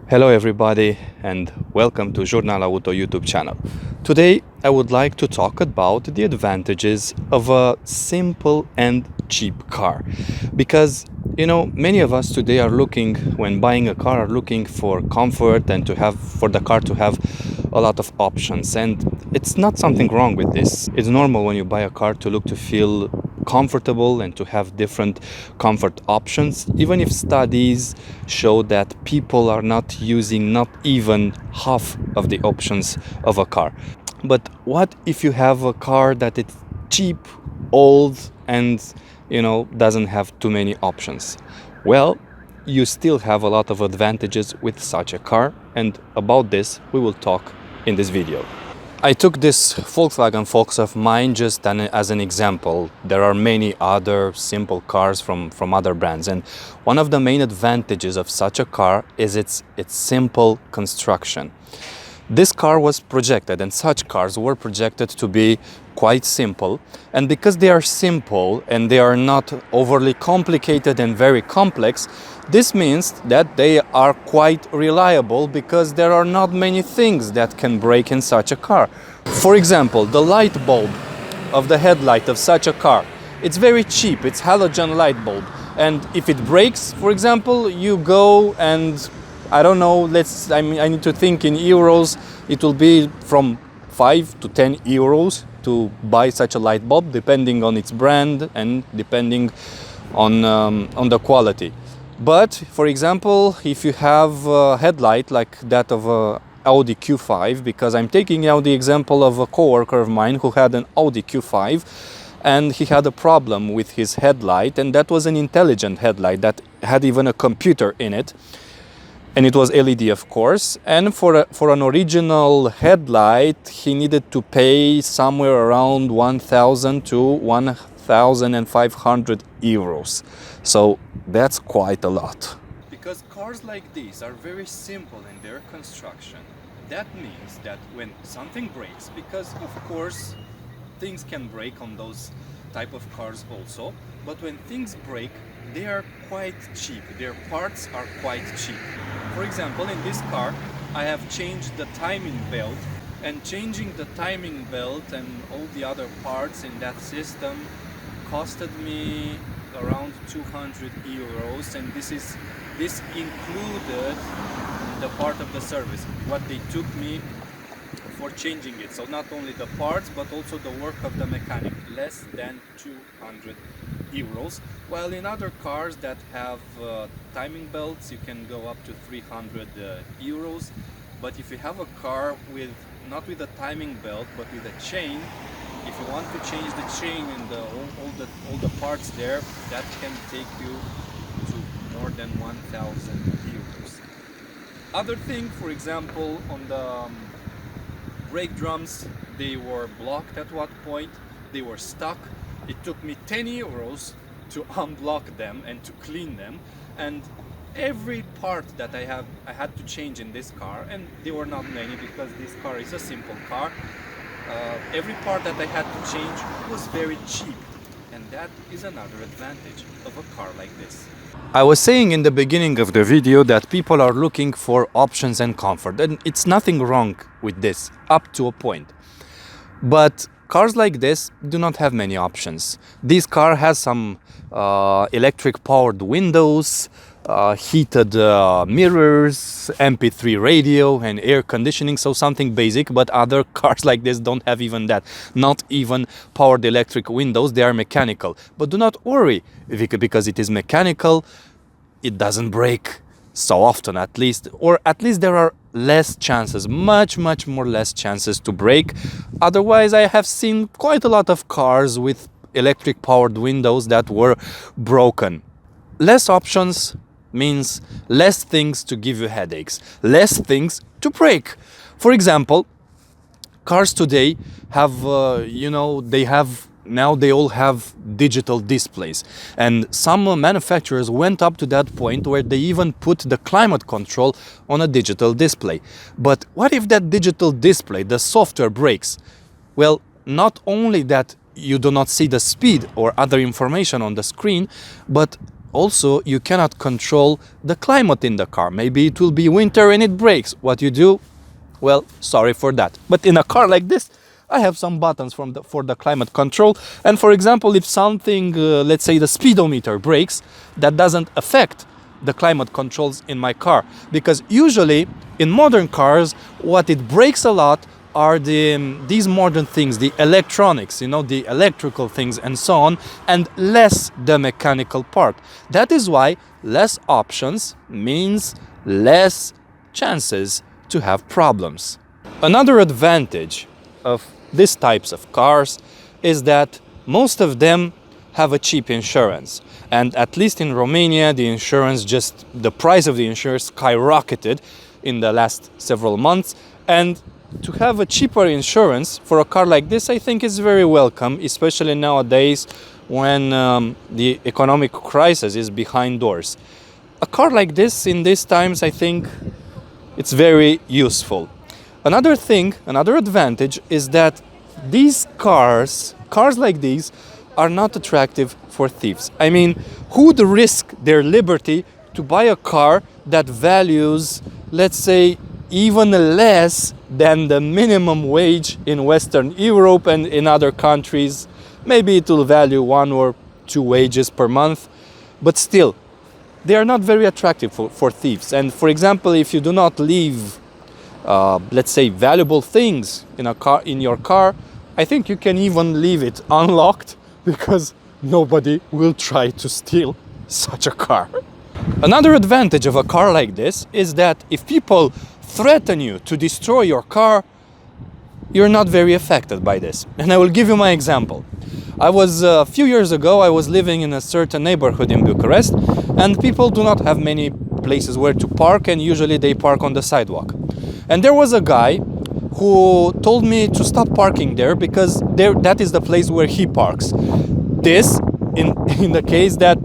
Hello everybody and welcome to Journal Auto YouTube channel. Today I would like to talk about the advantages of a simple and cheap car, because many of us today are looking, when buying a car, are looking for comfort and for the car to have a lot of options, and it's not something wrong with this. It's normal when you buy a car to feel comfortable and to have different comfort options, even if studies show that people are not using not even half of the options of a car. But what if you have a car that it's cheap, old, and doesn't have too many options? Well, you still have a lot of advantages with such a car, and about this we will talk in this video. I took this Volkswagen Volks of mine just as an example. There are many other simple cars from other brands, and one of the main advantages of such a car is its simple construction. This car was projected, and such cars were projected to be quite simple, and because they are simple and they are not overly complicated and very complex, this means that they are quite reliable, because there are not many things that can break in such a car. For example, the light bulb of the headlight of such a car, it's very cheap, it's halogen light bulb, and if it breaks, for example, you go and I don't know, I need to think in euros, it will be from 5 to 10 euros to buy such a light bulb, depending on its brand and depending on the quality. But for example, if you have a headlight like that of a Audi Q5, because I'm taking now the example of a coworker of mine who had an Audi Q5 and he had a problem with his headlight, and that was an intelligent headlight that had even a computer in it. And it was LED, of course, and for an original headlight he needed to pay somewhere around 1,000 to 1,500 euros. So that's quite a lot. Because cars like these are very simple in their construction, that means that when something breaks, because of course things can break on those type of cars also, but when things break, they are quite cheap. Their parts are quite cheap. For example, in this car, I have changed the timing belt, and changing the timing belt and all the other parts in that system costed me around 200 euros, and this included the part of the service, what they took me for changing it. So not only the parts, but also the work of the mechanic, less than 200 euros. While in other cars that have timing belts, you can go up to 300 euros. But if you have a car with not with a timing belt but with a chain, if you want to change the chain and all the parts there, that can take you to more than 1,000 euros. Other thing, for example, on the brake drums, they were blocked at one point, they were stuck. It took me 10 euros to unblock them and to clean them, and every part that I had to change in this car, and there were not many because this car is a simple car. Every part that I had to change was very cheap, and that is another advantage of a car like this. I was saying in the beginning of the video that people are looking for options and comfort, and it's nothing wrong with this up to a point. But cars like this do not have many options. This car has some electric powered windows, heated mirrors, MP3 radio and air conditioning, so something basic, but other cars like this don't have even that. Not even powered electric windows, they are mechanical. But do not worry, because it is mechanical, it doesn't break so often, at least, or at least there are less chances, much more less chances to break. Otherwise, I have seen quite a lot of cars with electric powered windows that were broken. Less options means less things to give you headaches, less things to break. For example, cars today have, they all have digital displays, and some manufacturers went up to that point where they even put the climate control on a digital display. But what if that digital display, the software, breaks? Well, not only that you do not see the speed or other information on the screen, but Also, you cannot control the climate in the car. Maybe it will be winter and it breaks. What you do? Well, sorry for that. But in a car like this, I have some buttons for the climate control. And for example, if something, let's say the speedometer breaks, that doesn't affect the climate controls in my car. Because usually in modern cars, what it breaks a lot are these modern things, the electronics, the electrical things and so on, and less the mechanical part. That is why less options means less chances to have problems. Another advantage of these types of cars is that most of them have a cheap insurance. And at least in Romania, the price of the insurance skyrocketed in the last several months. And to have a cheaper insurance for a car like this, I think is very welcome, especially nowadays when the economic crisis is behind doors. A car like this in these times, I think it's very useful. Another advantage is that these cars like these are not attractive for thieves. I mean, who would risk their liberty to buy a car that values, let's say, even less than the minimum wage in Western Europe and in other countries? Maybe it will value 1 or 2 wages per month, but still, they are not very attractive for thieves. And for example, if you do not leave, let's say, valuable things in your car, I think you can even leave it unlocked because nobody will try to steal such a car. Another advantage of a car like this is that if people threaten you to destroy your car, you're not very affected by this. And I will give you my example. A few years ago, I was living in a certain neighborhood in Bucharest, and people do not have many places where to park, and usually they park on the sidewalk. And there was a guy who told me to stop parking there because that is the place where he parks. This, in the case that,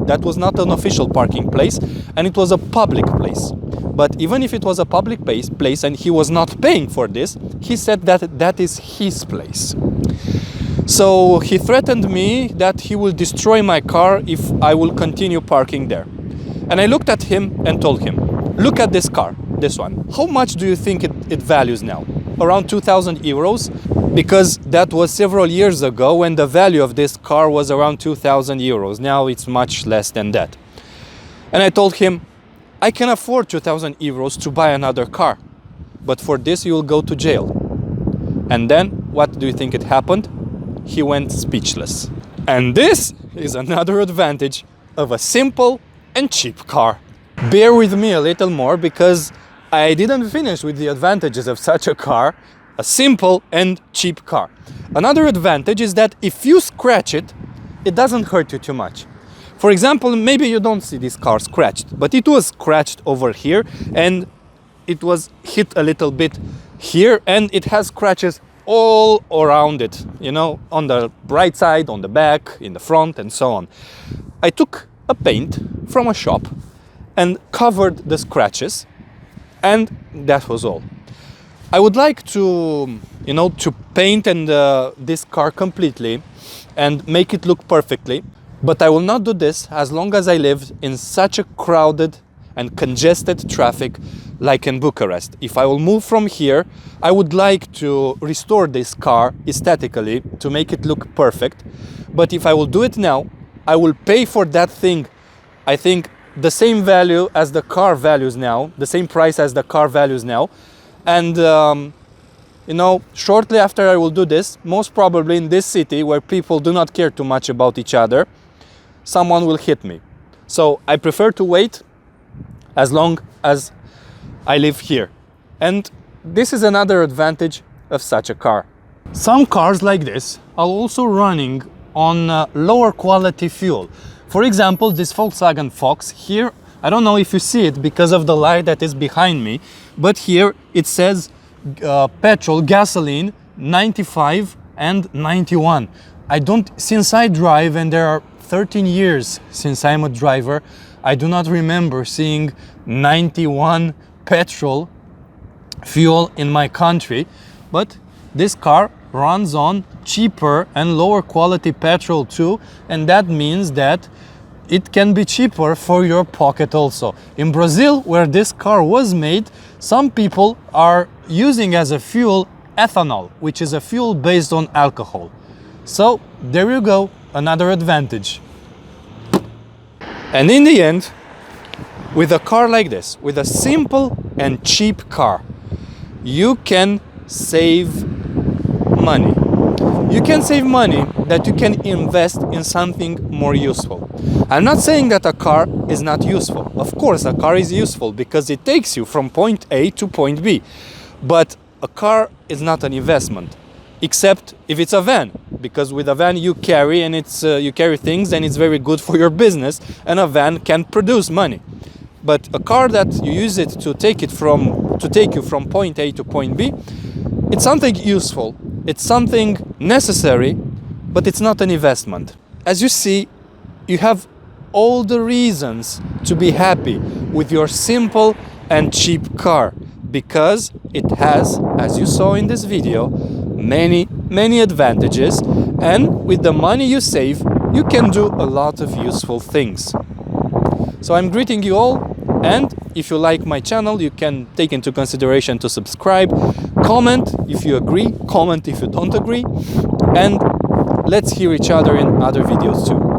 that was not an official parking place, and it was a public place. But even if it was a public place and he was not paying for this, he said that that is his place. So he threatened me that he will destroy my car if I will continue parking there. And I looked at him and told him, look at this car, this one. How much do you think it values now? Around 2,000 euros? Because that was several years ago when the value of this car was around 2,000 euros. Now it's much less than that. And I told him, I can afford 2,000 euros to buy another car, but for this you will go to jail. And then, what do you think it happened? He went speechless. And this is another advantage of a simple and cheap car. Bear with me a little more because I didn't finish with the advantages of such a car, a simple and cheap car. Another advantage is that if you scratch it, it doesn't hurt you too much. For example, maybe you don't see this car scratched, but it was scratched over here and it was hit a little bit here, and it has scratches all around it, on the right side, on the back, in the front, and so on. I took a paint from a shop and covered the scratches, and that was all. I would like to, to paint this car completely and make it look perfectly. But I will not do this as long as I live in such a crowded and congested traffic like in Bucharest. If I will move from here, I would like to restore this car aesthetically to make it look perfect. But if I will do it now, I will pay for that thing, I think, the same value as the car values now, the same price as the car values now. And shortly after I will do this, most probably in this city where people do not care too much about each other, someone will hit me. So I prefer to wait as long as I live here. And this is another advantage of such a car. Some cars like this are also running on lower quality fuel. For example, this Volkswagen Fox here, I don't know if you see it because of the light that is behind me, but here it says gasoline 95 and 91. Since I drive, and there are 13 years since I'm a driver, I do not remember seeing 91 petrol fuel in my country, but this car runs on cheaper and lower quality petrol too, and that means that it can be cheaper for your pocket also. In Brazil, where this car was made, some people are using as a fuel ethanol, which is a fuel based on alcohol. So there you go, another advantage. And in the end, with a car like this, with a simple and cheap car, you can save money. You can save money that you can invest in something more useful. I'm not saying that a car is not useful. Of course, a car is useful because it takes you from point A to point B. But a car is not an investment, except if it's a van, because with a van you carry and you carry things and it's very good for your business, and a van can produce money. But a car that you use it to take you from point A to point B, it's something useful, it's something necessary, but it's not an investment. As you see, you have all the reasons to be happy with your simple and cheap car, because it has, as you saw in this video, many advantages, and with the money you save, you can do a lot of useful things. So I'm greeting you all, and if you like my channel, you can take into consideration to subscribe, comment if you agree, comment if you don't agree, and let's hear each other in other videos too.